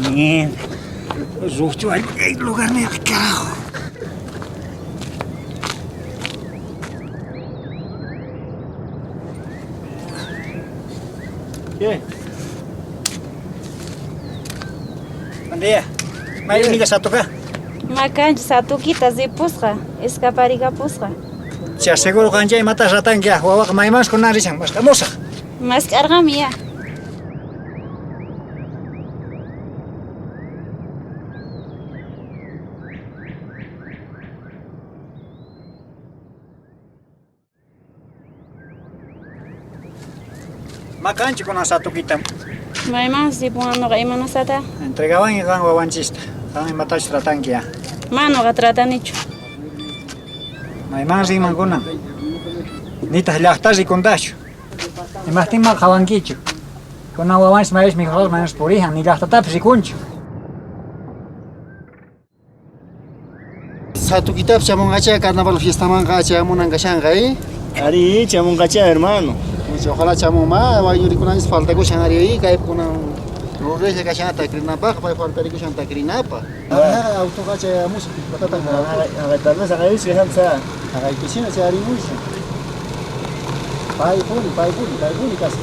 También. Rucho, hay lugar de carajo. ¿Qué? Buen día. ¿May amiga satu ka? Makan satu kita zipusqa, escapariga pusqa. Se aseguro que ya matas ratán ya, huevo que may más con narizan, más camosa. Mas cargamia. Makanchi con satu kita. May mas zipuano ka imano sata. Entregaban y gan wawanchista. Gan matas ratán ya. Mano ka tratanicho. May más iman kuna. Nita llahtas y condacho. Y más timma jawanquicho. Con wawanch maes mi hijos manes por hija, ni llahtatapes y kuncho. Satu kitab chamon gacha carnaval fiesta man gacha munan gashangai. Ari, chamon gacha hermano. Ojalá chamo ma va yuri kunan falta ko shangari aí kai kunan rore se gashan ta krina pa pa falta ri ko shanta krina pa. Auto gacha música patata. Tal vez haga eso, Hansa. Hagai piscina se ari música. Pai puni kas.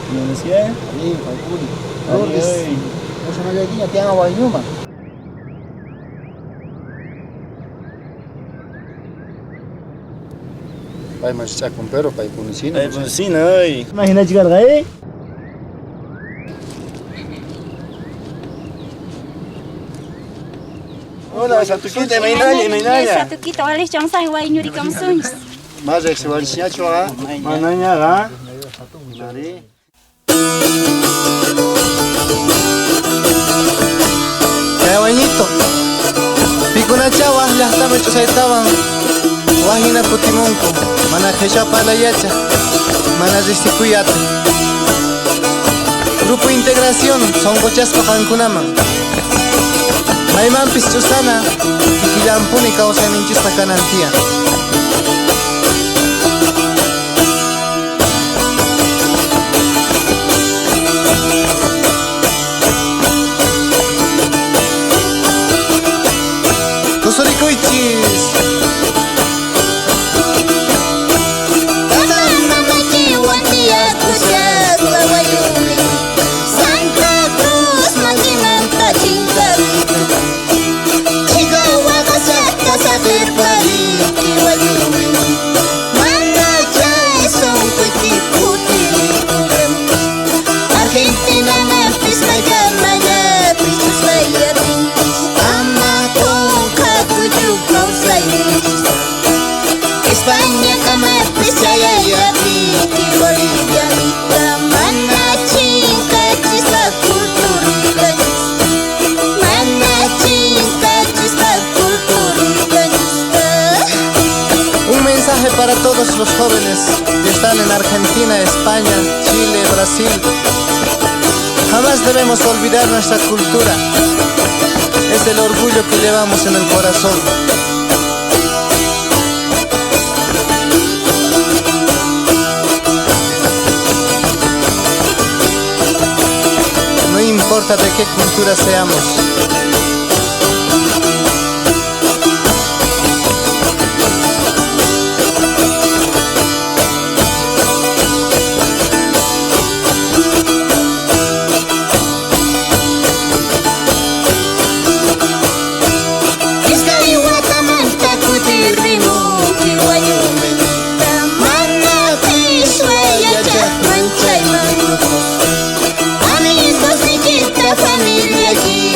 ¿No decía? Ari pai puni. Ari, Eso no llega te haga wanyuma. Pai mas cha compero pai punicina. Ay, pues sí, no. Imagina llegar ahí. Hola, Satuquita, Mainaya. Satu kita walis chang sang wai nyuri kam suns. Mas é que se vai ensinar chua. Mananya, ha? Ari. Cabañito, picuna chawa, ya estaba hecho saitaban. Wahina putimunku, mana kesha pala yacha, mana ristikuyata. Grupo Integración, son cochas pajankunaman. Maiman pischusana, kikillampuni causa ninchista canantía. Kusuricuichis. España kama percaya ya piti Bolivia mitra mana cinta cista kultur mana cinta cista kultur. Un mensaje para todos los jóvenes que están en Argentina, España, Chile, Brasil. Jamás debemos olvidar nuestra cultura. Es el orgullo que llevamos en el corazón. No importa de qué cultura seamos. Familia aquí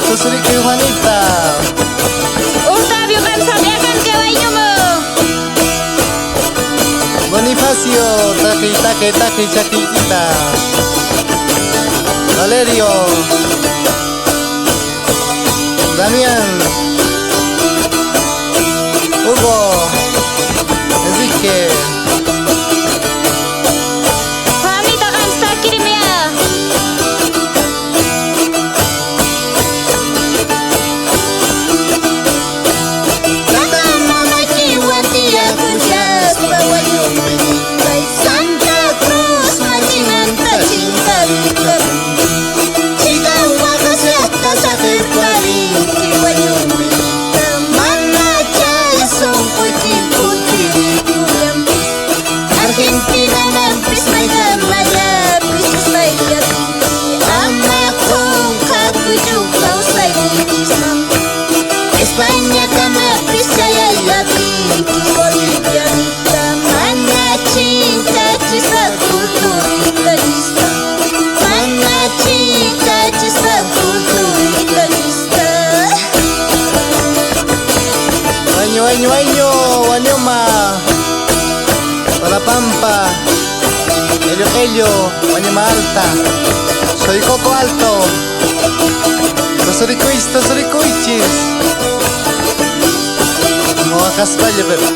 Tosurico y Juanita. Octavio Gamsabiacan que vayumo. Bonifacio, Taki, Chaquita. Valerio. Damián. Hugo. Enrique. Juanita Gamsta Kirimia. Tata mama chihuantia cuchas pawayume. Kay Santa Cruz machinanta chinkarika. Chica wakasata sa kirpari kiwayume. Mana chay son puti kuyam. Argentina na pismaya maya pismaya. Ama kong kakuju kausay kisam. España kama pisaya yapi Bolivia nita mana cinta cisa kulturita nista mana cinta cisa kulturita nista Wanyoma. Para Pampa. Elio, Wanyama Alta. Soy Coco Alto. Tosuricuichis. Moacas Valle, pero.